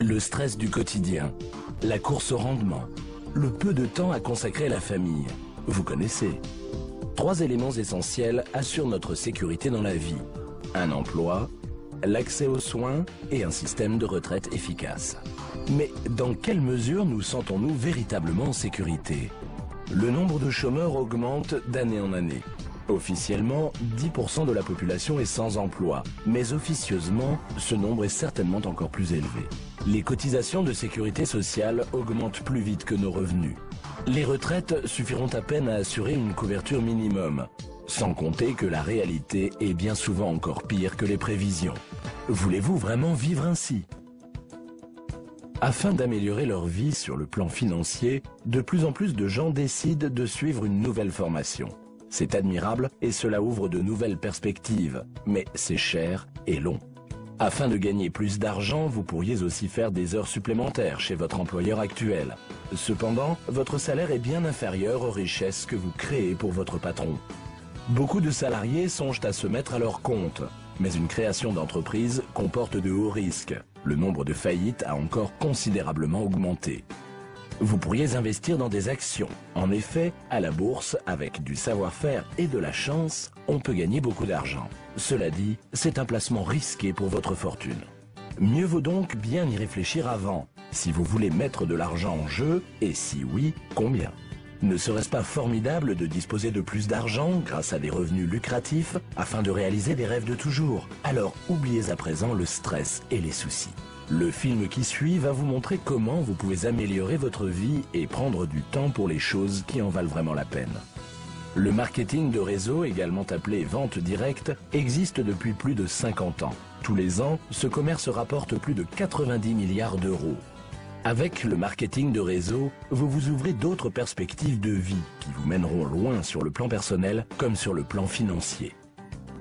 Le stress du quotidien, la course au rendement, le peu de temps à consacrer à la famille. Vous connaissez. 3 éléments essentiels assurent notre sécurité dans la vie. Un emploi, l'accès aux soins et un système de retraite efficace. Mais dans quelle mesure nous sentons-nous véritablement en sécurité? Le nombre de chômeurs augmente d'année en année. Officiellement, 10% de la population est sans emploi, mais officieusement, ce nombre est certainement encore plus élevé. Les cotisations de sécurité sociale augmentent plus vite que nos revenus. Les retraites suffiront à peine à assurer une couverture minimum, sans compter que la réalité est bien souvent encore pire que les prévisions. Voulez-vous vraiment vivre ainsi? Afin d'améliorer leur vie sur le plan financier, de plus en plus de gens décident de suivre une nouvelle formation. C'est admirable et cela ouvre de nouvelles perspectives, mais c'est cher et long. Afin de gagner plus d'argent, vous pourriez aussi faire des heures supplémentaires chez votre employeur actuel. Cependant, votre salaire est bien inférieur aux richesses que vous créez pour votre patron. Beaucoup de salariés songent à se mettre à leur compte, mais une création d'entreprise comporte de hauts risques. Le nombre de faillites a encore considérablement augmenté. Vous pourriez investir dans des actions. En effet, à la bourse, avec du savoir-faire et de la chance, on peut gagner beaucoup d'argent. Cela dit, c'est un placement risqué pour votre fortune. Mieux vaut donc bien y réfléchir avant, si vous voulez mettre de l'argent en jeu, et si oui, combien? Ne serait-ce pas formidable de disposer de plus d'argent grâce à des revenus lucratifs afin de réaliser des rêves de toujours? Alors oubliez à présent le stress et les soucis. Le film qui suit va vous montrer comment vous pouvez améliorer votre vie et prendre du temps pour les choses qui en valent vraiment la peine. Le marketing de réseau, également appelé vente directe, existe depuis plus de 50 ans. Tous les ans, ce commerce rapporte plus de 90 milliards d'euros. Avec le marketing de réseau, vous vous ouvrez d'autres perspectives de vie qui vous mèneront loin sur le plan personnel comme sur le plan financier.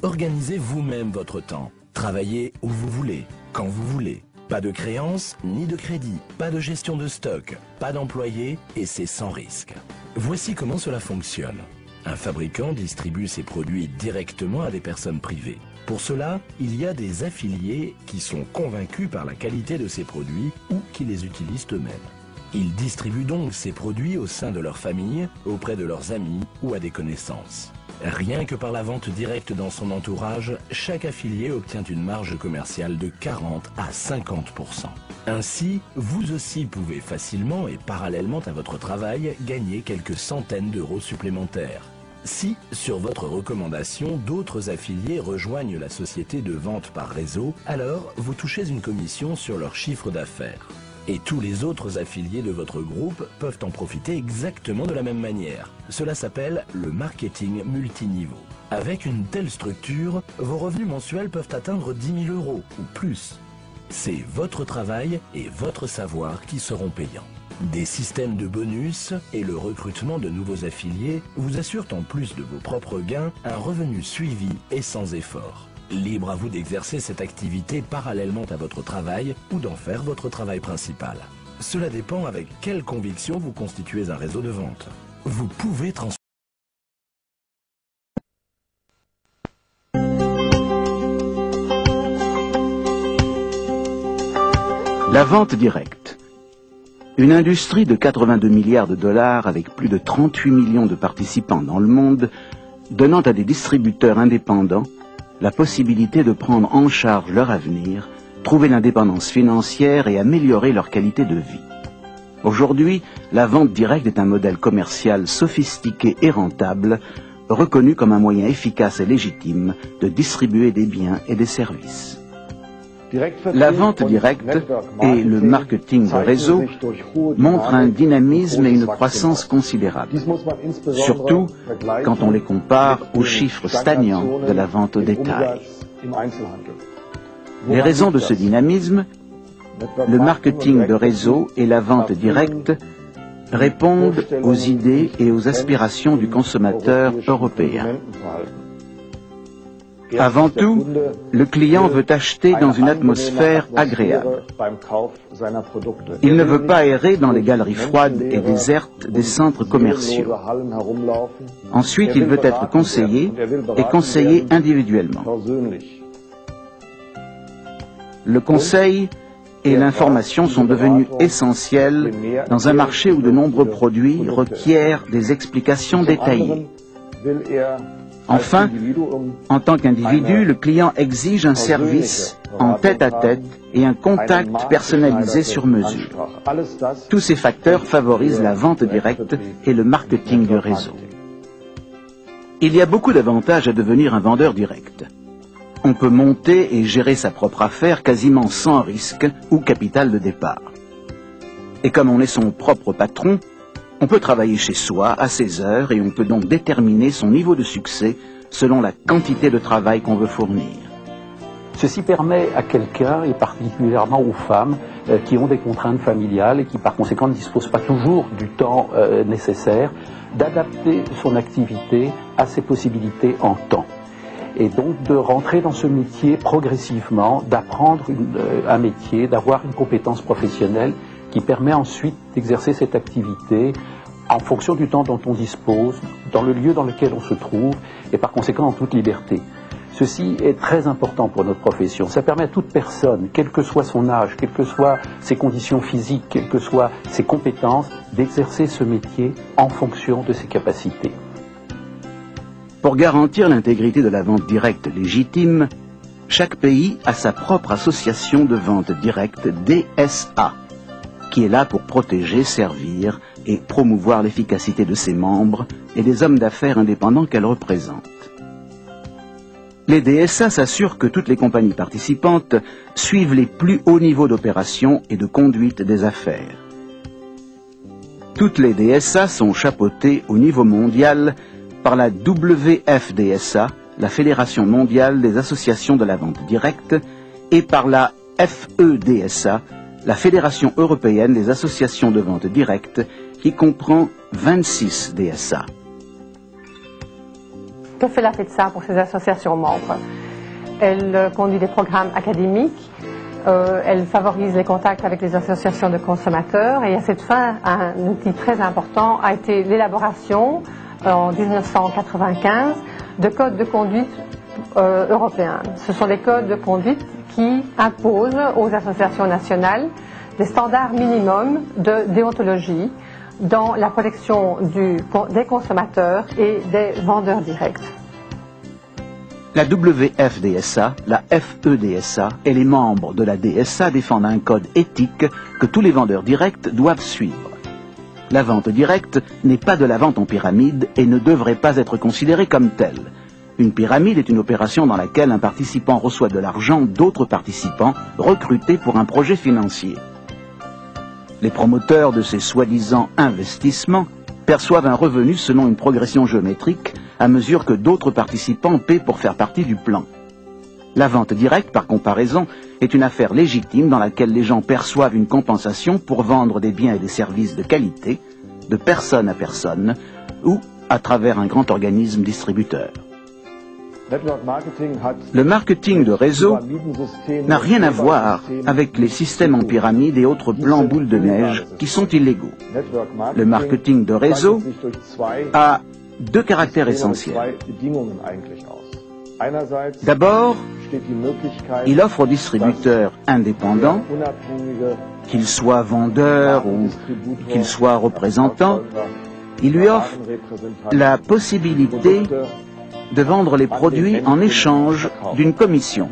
Organisez vous-même votre temps. Travaillez où vous voulez, quand vous voulez. Pas de créances ni de crédit, pas de gestion de stock, pas d'employés et c'est sans risque. Voici comment cela fonctionne. Un fabricant distribue ses produits directement à des personnes privées. Pour cela, il y a des affiliés qui sont convaincus par la qualité de ces produits ou qui les utilisent eux-mêmes. Ils distribuent donc ces produits au sein de leur famille, auprès de leurs amis ou à des connaissances. Rien que par la vente directe dans son entourage, chaque affilié obtient une marge commerciale de 40 à 50%. Ainsi, vous aussi pouvez facilement et parallèlement à votre travail gagner quelques centaines d'euros supplémentaires. Si, sur votre recommandation, d'autres affiliés rejoignent la société de vente par réseau, alors vous touchez une commission sur leur chiffre d'affaires. Et tous les autres affiliés de votre groupe peuvent en profiter exactement de la même manière. Cela s'appelle le marketing multiniveau. Avec une telle structure, vos revenus mensuels peuvent atteindre 10 000 euros ou plus. C'est votre travail et votre savoir qui seront payants. Des systèmes de bonus et le recrutement de nouveaux affiliés vous assurent en plus de vos propres gains un revenu suivi et sans effort. Libre à vous d'exercer cette activité parallèlement à votre travail ou d'en faire votre travail principal. Cela dépend avec quelle conviction vous constituez un réseau de vente. Vous pouvez transformer. La vente directe. Une industrie de 82 milliards de dollars avec plus de 38 millions de participants dans le monde, donnant à des distributeurs indépendants la possibilité de prendre en charge leur avenir, trouver l'indépendance financière et améliorer leur qualité de vie. Aujourd'hui, la vente directe est un modèle commercial sophistiqué et rentable, reconnu comme un moyen efficace et légitime de distribuer des biens et des services. La vente directe et le marketing de réseau montrent un dynamisme et une croissance considérables, surtout quand on les compare aux chiffres stagnants de la vente au détail. Les raisons de ce dynamisme, le marketing de réseau et la vente directe répondent aux idées et aux aspirations du consommateur européen. Avant tout, le client veut acheter dans une atmosphère agréable. Il ne veut pas errer dans les galeries froides et désertes des centres commerciaux. Ensuite, il veut être conseillé et conseillé individuellement. Le conseil et l'information sont devenus essentiels dans un marché où de nombreux produits requièrent des explications détaillées. Enfin, en tant qu'individu, le client exige un service en tête-à-tête et un contact personnalisé sur mesure. Tous ces facteurs favorisent la vente directe et le marketing de réseau. Il y a beaucoup d'avantages à devenir un vendeur direct. On peut monter et gérer sa propre affaire quasiment sans risque ou capital de départ. Et comme on est son propre patron, on peut travailler chez soi à ses heures et on peut donc déterminer son niveau de succès selon la quantité de travail qu'on veut fournir. Ceci permet à quelqu'un, et particulièrement aux femmes, qui ont des contraintes familiales et qui par conséquent ne disposent pas toujours du temps nécessaire, d'adapter son activité à ses possibilités en temps. Et donc de rentrer dans ce métier progressivement, d'apprendre un métier, d'avoir une compétence professionnelle qui permet ensuite d'exercer cette activité en fonction du temps dont on dispose, dans le lieu dans lequel on se trouve, et par conséquent en toute liberté. Ceci est très important pour notre profession. Ça permet à toute personne, quel que soit son âge, quelles que soient ses conditions physiques, quelles que soient ses compétences, d'exercer ce métier en fonction de ses capacités. Pour garantir l'intégrité de la vente directe légitime, chaque pays a sa propre association de vente directe DSA, qui est là pour protéger, servir et promouvoir l'efficacité de ses membres et des hommes d'affaires indépendants qu'elle représente. Les DSA s'assurent que toutes les compagnies participantes suivent les plus hauts niveaux d'opération et de conduite des affaires. Toutes les DSA sont chapeautées au niveau mondial par la WFDSA, la Fédération mondiale des associations de la vente directe, et par la FEDSA, la Fédération européenne des associations de vente directe, qui comprend 26 DSA. Que fait la FEDSA pour ses associations membres? Elle conduit des programmes académiques, elle favorise les contacts avec les associations de consommateurs et à cette fin, un outil très important a été l'élaboration en 1995 de codes de conduite européens. Ce sont des codes de conduite qui imposent aux associations nationales des standards minimums de déontologie dans la protection des consommateurs et des vendeurs directs. La WFDSA, la FEDSA et les membres de la DSA défendent un code éthique que tous les vendeurs directs doivent suivre. La vente directe n'est pas de la vente en pyramide et ne devrait pas être considérée comme telle. Une pyramide est une opération dans laquelle un participant reçoit de l'argent d'autres participants recrutés pour un projet financier. Les promoteurs de ces soi-disant investissements perçoivent un revenu selon une progression géométrique à mesure que d'autres participants paient pour faire partie du plan. La vente directe, par comparaison, est une affaire légitime dans laquelle les gens perçoivent une compensation pour vendre des biens et des services de qualité, de personne à personne, ou à travers un grand organisme distributeur. Le marketing de réseau n'a rien à voir avec les systèmes en pyramide et autres plans boules de neige qui sont illégaux. Le marketing de réseau a deux caractères essentiels. D'abord, il offre aux distributeurs indépendants, qu'ils soient vendeurs ou qu'ils soient représentants, il lui offre la possibilité de vendre les produits en échange d'une commission.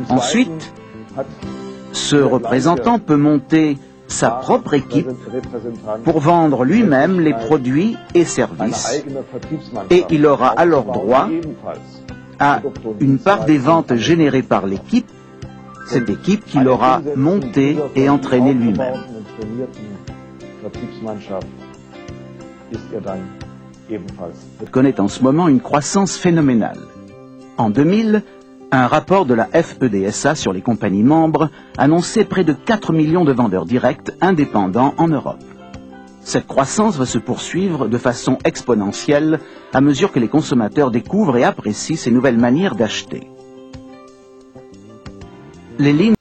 Ensuite, ce représentant peut monter sa propre équipe pour vendre lui-même les produits et services et il aura alors droit à une part des ventes générées par l'équipe, cette équipe qu'il aura montée et entraînée lui-même. Connaît en ce moment une croissance phénoménale. En 2000, un rapport de la FEDSA sur les compagnies membres annonçait près de 4 millions de vendeurs directs indépendants en Europe. Cette croissance va se poursuivre de façon exponentielle à mesure que les consommateurs découvrent et apprécient ces nouvelles manières d'acheter. Les lignes